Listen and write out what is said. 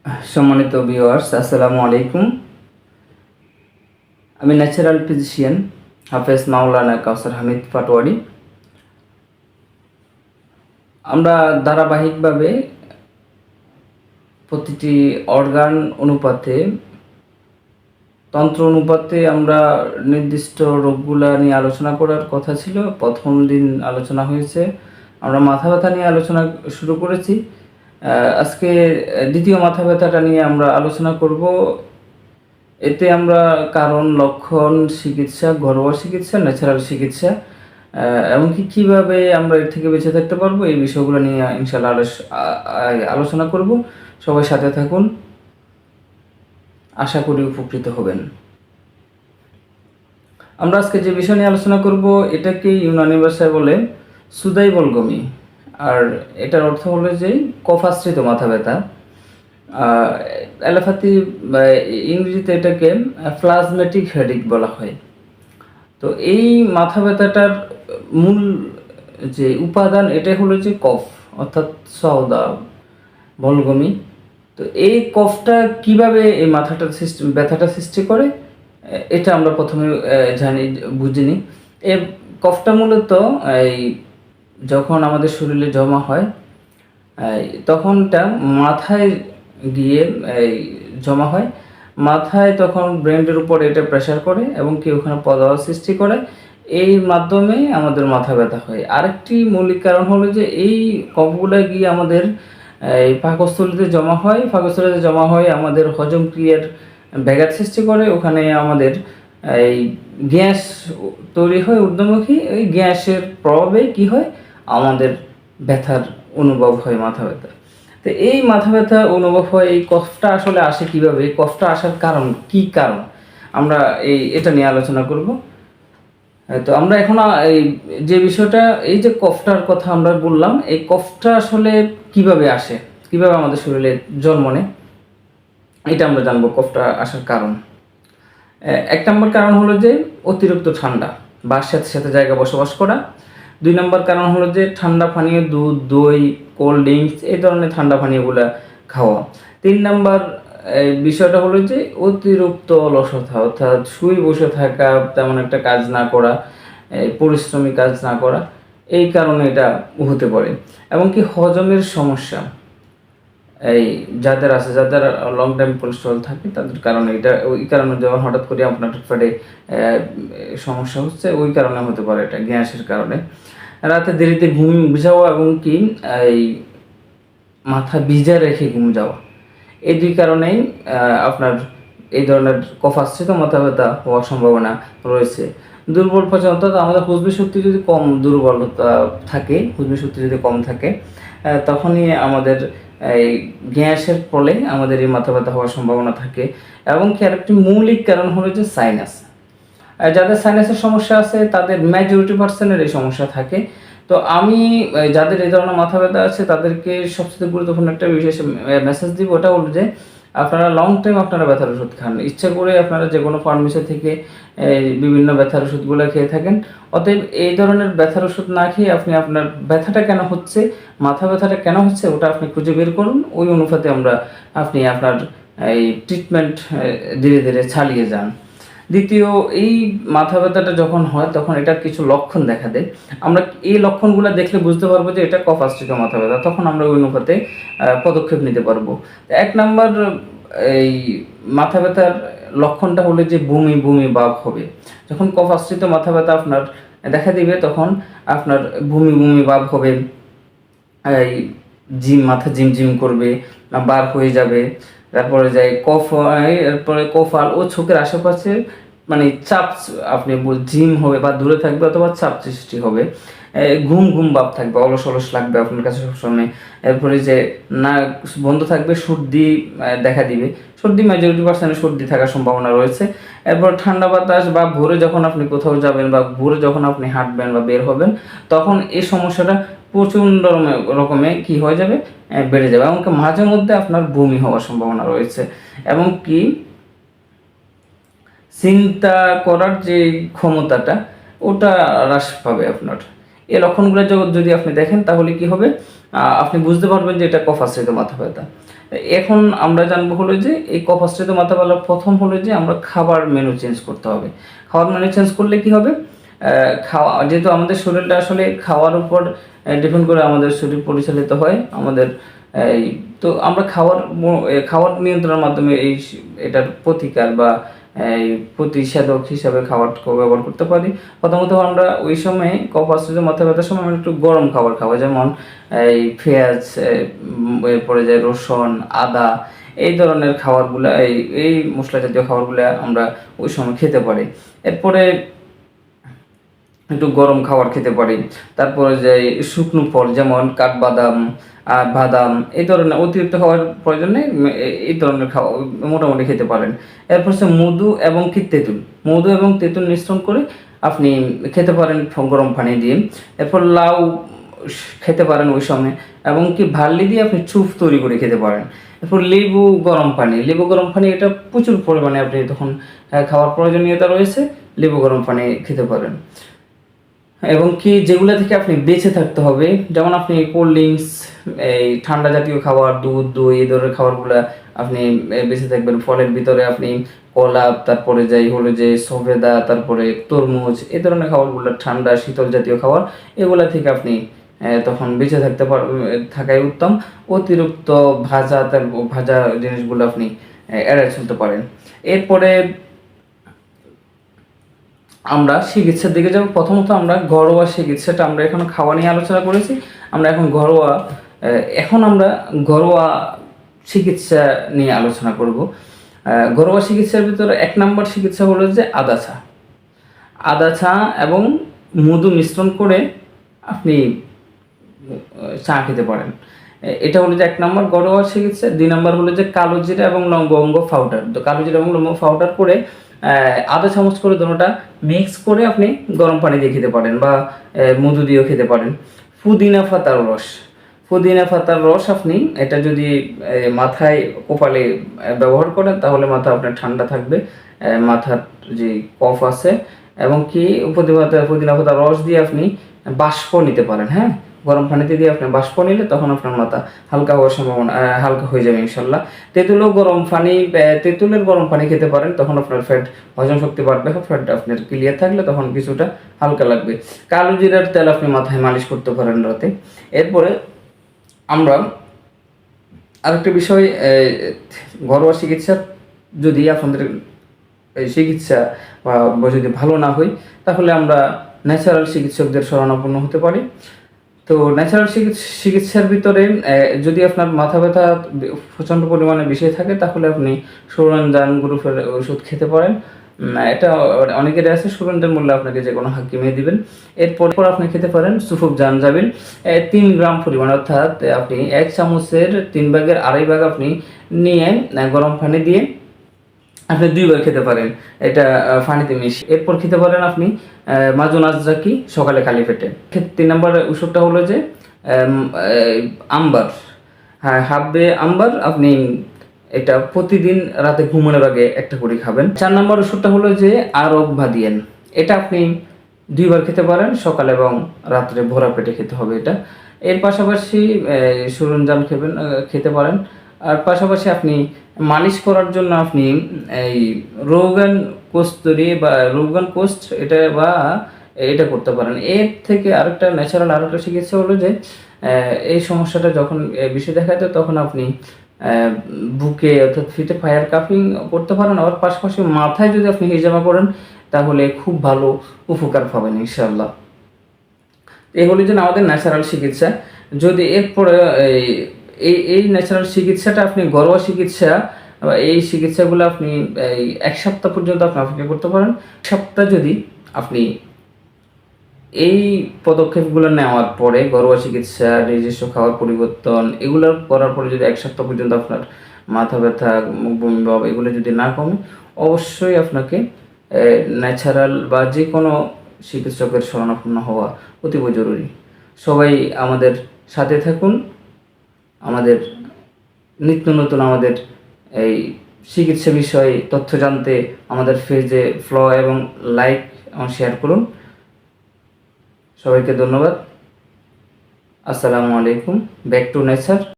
সম্মানিত ভিউয়ার্স, আসসালামু আলাইকুম। আমি ন্যাচারাল ফিজিশিয়ান হাফেজ মাওলানা কাউসার হামিদ পাটোয়ারি। আমরা ধারাবাহিকভাবে প্রতিটি অর্গান অনুপাতে, তন্ত্র অনুপাতে আমরা নির্দিষ্ট রোগগুলা নিয়ে আলোচনা করার কথা ছিল। প্রথম দিন আলোচনা হয়েছে, আমরা মাথা ব্যথা নিয়ে আলোচনা শুরু করেছি। আজকে দ্বিতীয় মাথা ব্যথাটা নিয়ে আমরা আলোচনা করব। এতে আমরা কারণ, লক্ষণ, চিকিৎসা, ঘরোয়া চিকিৎসা, ন্যাচারাল চিকিৎসা, এমনকি কীভাবে আমরা এর থেকে বেঁচে থাকতে পারবো, এই বিষয়গুলো নিয়ে ইনশাআল্লাহ আলোচনা করব। সবাই সাথে থাকুন, আশা করি উপকৃত হবেন। আমরা আজকে যে বিষয় নিয়ে আলোচনা করব এটাকে ইউনানি ভাষায় বলে সুদাই বলগমি, আর এটার অর্থ হলো যে কফাশ্রিত মাথা ব্যথা। অ্যালোপ্যাথি ইংরেজিতে এটাকে প্লাজমেটিক হেডেক বলা হয়। তো এই মাথা ব্যথাটার মূল যে উপাদান এটা হলো যে কফ, অর্থাৎ সওদা বলগমি। তো এই কফটা কিভাবে এই ব্যথাটা সৃষ্টি করে এটা আমরা প্রথমে বুঝিনি। এই কফটা মূলত এই যখন আমাদের শরীরে জমা হয় তখনটা মাথায় গিয়ে এই জমা হয়, মাথায় তখন ব্রেনের উপর এটা প্রেশার করে এবং কি ওখানে প্রদাহ সৃষ্টি করে। এই মাধ্যমে আমাদের মাথা ব্যথা হয়। আরেকটি মৌলিক কারণ হলো যে এই কফগুলো গিয়ে আমাদের এই পাকস্থলীতে জমা হয়, পাকস্থলীতে জমা হয় আমাদের হজম ক্রিয়ার ব্যাঘাত সৃষ্টি করে। ওখানে আমাদের এই গ্যাস তৈরি হয় ঊর্ধ্বমুখী, ওই গ্যাসের প্রভাবে কি হয়, আমাদের ব্যথার অনুভব হয়, মাথা ব্যথা। তো এই মাথা ব্যথা অনুভব হয়, এই কফটা আসলে আসে কিভাবে, এই কফটা আসার কারণ কি, কারণ আমরা এটা নিয়ে আলোচনা করব। তো আমরা এখন এই যে বিষয়টা, এই যে কফটার কথা আমরা বললাম, এই কফটা আসলে কিভাবে আসে, কিভাবে আমাদের শরীরে জন্ম নেয়, এটা আমরা জানবো কফটা আসার কারণ। এক নম্বর কারণ হলো যে অতিরিক্ত ঠান্ডা বা সাথে জায়গা বসবাস করা। 2 নম্বর কারণ হলো যে ঠান্ডা পানীয়, দুধ, দই, কোল্ড ড্রিঙ্কস, এই ধরনের ঠান্ডা পানীয়গুলো খাওয়া। 3 নম্বর বিষয়টা হলো যে অতিরিক্ত অলসতা, অর্থাৎ শুয়ে বসে থাকা, তেমন একটা কাজ না করা, পরিশ্রমী কাজ না করা, এই কারণে এটা হতে পারে। এবং কি হজমের সমস্যা, এই যাদের আছে, যাদের লং টাইম কোলেস্ট্রল থাকে তাদের কারণে এটা, ওই কারণে যখন হঠাৎ করে আপনার পেটে সমস্যা হচ্ছে, ওই কারণে হতে পারে, এটা গ্যাসের কারণে। রাতে দেরিতে ঘুম যাওয়া এবং কি এই মাথা ভিজা রেখে ঘুম যাওয়া, এই 2 কারণেই আপনার এই ধরনের কফাশ্রিত মাথা ব্যথা হওয়ার সম্ভাবনা রয়েছে। দুর্বল পাচন, অর্থাৎ আমাদের হজমি শক্তি যদি দুর্বলতা থাকে, হজমি শক্তি যদি কম থাকে, তখনই আমাদের এই গ্যাসের ফলে আমাদের এই মাথা ব্যথা হওয়ার সম্ভাবনা থাকে। এবং কি আরেকটি মৌলিক কারণ হলো যে সাইনাস। যাদের সাইনাসের সমস্যা আছে তাদের মেজরিটি পার্সেন্টের এই সমস্যা থাকে। তো আমি যাদের এই ধরনের মাথা ব্যথা আছে তাদেরকে সবচেয়ে গুরুত্বপূর্ণ একটা বিশেষ মেসেজ দিব, ওটা হলো যে আপনারা লং টাইম আপনারা ব্যথার ওষুধ খান। ইচ্ছা করে আপনারা যে কোনো ফার্মেসি থেকে বিভিন্ন ব্যথার ওষুধগুলো খেয়ে থাকেন। অতএব এই ধরনের ব্যথার ওষুধ না খেয়ে আপনি আপনার ব্যথাটা কেন হচ্ছে, মাথা ব্যথাটা কেন হচ্ছে, ওটা আপনি খুঁজে বের করুন। ওই অনুপাতে আপনি আপনার এই ট্রিটমেন্ট ধীরে ধীরে চালিয়ে যান। দ্বিতীয়, এই মাথা ব্যথাটা যখন হয় তখন এটার কিছু লক্ষণ দেখা দেয়। আমরা এই লক্ষণগুলো দেখলে বুঝতে পারবো যে এটা কফাশ্রিত মাথা ব্যথা, তখন আমরা ওই অনুপাতে পদক্ষেপ নিতে পারবো। 1 নম্বর, এই মাথা ব্যথার লক্ষণটা হলো যে বমি বমি ভাব হবে। যখন কফাশ্রিত মাথা ব্যথা আপনার দেখা দিবে তখন আপনার বমি বমি ভাব হবে, এই মাথা ঝিমঝিম করবে, বার হয়ে যাবে। তারপরে এরপরে কফাল ও চোখের আশেপাশে মানে চাপ, আপনি ঝিম হবে বা দূরে থাকবে অথবা চাপ সৃষ্টি হবে। ঘুম ঘুম ভাব থাকবে, অলস অলস লাগবে আপনার কাছে সবসময়। এরপরে যে না বন্ধ থাকবে, সর্দি দেখা দিবে। সর্দি মেজরিটি পার্সেন্টের সর্দি থাকার সম্ভাবনা রয়েছে। এরপর ঠান্ডা বাতাস বা ভোরে যখন আপনি কোথাও যাবেন বা ভোরে যখন আপনি হাঁটবেন বা বের হবেন, তখন এই সমস্যাটা প্রচণ্ড রকমে কি হয়ে যাবে, বেড়ে যাবে। এমনকি মাঝে মধ্যে আপনার বমি হওয়ার সম্ভাবনা রয়েছে। এবং কি চিন্তা করার যে ক্ষমতাটা, ওটা হ্রাস পাবে আপনার। এই লক্ষণগুলো যদি আপনি দেখেন তাহলে কি হবে, আপনি বুঝতে পারবেন যে এটা কফাশ্রিত মাথা ব্যথা। এখন আমরা জানবো হলো যে এই কফ আশ্রিত মাথা ব্যথার প্রথম হলো যে আমরা খাবার মেনু চেঞ্জ করতে হবে। খাবার মেনু চেঞ্জ করলে কি হবে, খাওয়া, যেহেতু আমাদের শরীরটা আসলে খাওয়ার উপর ডিপেন্ড করে আমাদের শরীর পরিচালিত হয় আমাদের, এই তো আমরা খাওয়ার নিয়ন্ত্রণের মাধ্যমে এটার প্রতিকার বা এই প্রতিষেধক হিসাবে খাবারকে ব্যবহার করতে পারি। প্রথমত আমরা ওই সময় কফ আশ্রিত মাথা ব্যথার সময় আমরা একটু গরম খাবার খাবো, যেমন এই পেঁয়াজ, এরপরে যে রসুন, আদা, এই ধরনের খাবারগুলো, এই মশলা জাতীয় খাবারগুলো আমরা ওই সময় খেতে পারি। এরপরে একটু গরম খাবার খেতে পারি। তারপরে যে শুকনো ফল যেমন কাঠবাদাম, বাদাম, এই ধরনের অতিরিক্ত খাওয়ার প্রয়োজন নেই, এই ধরনের খাওয়া মোটামুটি খেতে পারেন। এরপর হচ্ছে মধু এবং কি তেঁতুল, মধু এবং তেঁতুল মিশ্রণ করে আপনি খেতে পারেন গরম পানি দিয়ে। এরপর লাউ খেতে পারেন ওই সময়, এবং কি ভাল্লি দিয়ে আপনি চুপ তৈরি করে খেতে পারেন। এরপর লেবু গরম পানি এটা প্রচুর পরিমাণে আপনি তখন খাওয়ার প্রয়োজনীয়তা রয়েছে, লেবু গরম পানি খেতে পারেন। এবং কি যেগুলো থেকে আপনি বেঁচে থাকতে হবে, যেমন আপনি কোল্ড ড্রিঙ্কস, এই ঠান্ডা জাতীয় খাবার, দুধ, দই, এই ধরনের খাবারগুলো আপনি বেঁচে থাকবেন। ফলের ভিতরে আপনি কলা, তারপরে যাই হলো যে সফেদা, তারপরে তরমুজ, এই ধরনের খাবারগুলো ঠান্ডা শীতল জাতীয় খাবার, এগুলা থেকে আপনি তখন বেঁচে থাকাই উত্তম। অতিরিক্ত ভাজা জিনিসগুলো আপনি এড়াই চলতে পারেন। এরপরে আমরা চিকিৎসার দিকে যাব। প্রথমত আমরা ঘরোয়া চিকিৎসাটা, আমরা এখন খাওয়া নিয়ে আলোচনা করেছি, আমরা এখন আমরা ঘরোয়া চিকিৎসা নিয়ে আলোচনা করব। ঘরোয়া চিকিৎসার ভিতরে 1 নম্বর চিকিৎসা হলো যে আদা চা এবং মধু মিশ্রণ করে আপনি চা খেতে পারেন। এটা হলো যে 1 নম্বর ঘরোয়া চিকিৎসা। 2 নম্বর হলো যে কালো জিরা এবং লবঙ্গ পাউডার। তো কালো জিরা এবং লবঙ্গ পাউডার করে আধা চামচ করে দুটোটা মিক্স করে আপনি গরম পানি দিয়ে খেতে পারেন, বা মধু দিয়েও খেতে পারেন। পুদিনা পাতার রস আপনি এটা যদি মাথায় কপালে ব্যবহার করেন, তাহলে মাথা আপনার ঠান্ডা থাকবে, মাথার যে কফ আছে। এবং কি পুদিনা পাতার রস দিয়ে আপনি বাষ্প নিতে পারেন। হ্যাঁ, গরম পানিতে দিয়ে আপনি বাষ্প নিলে তখন আপনার মাথা হালকা হওয়ার সম্ভাবনা, হালকা হয়ে যাবে ইনশাল্লাহ। তেঁতুলের গরম পানি খেতে পারেন, তখন আপনার ফ্যাট হজম শক্তি বাড়বে, ফ্যাট আপনার ক্লিয়ার থাকলে তখন কিছুটা হালকা লাগবে। কালো জিরার তেল আপনি মাথায় মালিশ করতে পারেন রাতে। এরপরে আমরা আরেকটা বিষয়, ঘরোয়া চিকিৎসা যদি আপনাদের চিকিৎসা বা যদি ভালো না হয়, তাহলে আমরা ন্যাচারাল চিকিৎসকদের শরণাপন্ন হতে পারি। তো ন্যাচারাল চিকিৎসার ভিতরে যদি আপনার মাথা ব্যথা প্রচণ্ড পরিমাণে বেশি থাকে, তাহলে আপনি সুরঞ্জান গ্রুপের ওষুধ খেতে পারেন। এটা অনেকের আছে, সুরঞ্জান মূল্য আপনাকে যে কোনো হাকিমে দিবেন। এরপর আপনি খেতে পারেন সুফুক জানজাবিল 3 গ্রাম পরিমাণ, অর্থাৎ আপনি 1 চামচের 3 ভাগের 2.5 ভাগ আপনি নিয়ে গরম পানি দিয়ে আপনি 2 বার খেতে পারেন, এটা পানিতে মিশিয়ে। এরপর খেতে পারেন আপনি মাজুন আজরাকি সকালে খালি পেটে। 3 নম্বর ওষুধটা হলো যে আমবার, হ্যাঁ, হাব্বে আমবার, আপনি এটা প্রতিদিন রাতে ঘুমানোর আগে একটা করে খাবেন। 4 নম্বর ওষুধটা হলো যে আরব ভাদিয়েন, এটা আপনি 2 বার খেতে পারেন, সকালে এবং রাত্রে ভরা পেটে খেতে হবে এটা। এর পাশাপাশি সরঞ্জাম খেতে পারেন। আর পাশাপাশি আপনি মালিশ করার জন্য আপনি এই রোগান কোস্ট এটা করতে পারেন। এর থেকে ন্যাচারাল আরেকটা চিকিৎসা হলো যে এই সমস্যাটা যখন বেশি দেখা যায়, তখন আপনি বুকে অর্থাৎ ফিটে ফায়ার কাফিং করতে পারেন। আবার পাশাপাশি মাথায় যদি আপনি হিজামা করেন, তাহলে খুব ভালো উপকার পাবেন ইনশাআল্লাহ। এই হলো যে আমাদের ন্যাচারাল চিকিৎসা। যদি এরপরে এই ন্যাচারাল চিকিৎসাটা আপনি ঘরোয়া চিকিৎসা, এই চিকিৎসাগুলো আপনি 1 সপ্তাহ পর্যন্ত আপনি অপেক্ষা করতে পারেন। 1 সপ্তাহ যদি আপনি এই পদক্ষেপগুলো নেওয়ার পরে, ঘরোয়া চিকিৎসা, নিজস্ব খাওয়ার পরিবর্তন, এগুলো করার পরে যদি 1 সপ্তাহ পর্যন্ত আপনার মাথা ব্যথা, বমি ভাব এগুলো যদি না কমে, অবশ্যই আপনাকে ন্যাচারাল বা যে কোনো চিকিৎসকের শরণাপন্ন হওয়া অতীব জরুরি। সবাই আমাদের সাথে থাকুন। আমাদের নিত্য নতুন আমাদের এই চিকিৎসা বিষয়ে তথ্য জানতে আমাদের পেজে ফলো এবং লাইক এবং শেয়ার করুন। সবাইকে ধন্যবাদ। আসসালামু আলাইকুম। Back to nature.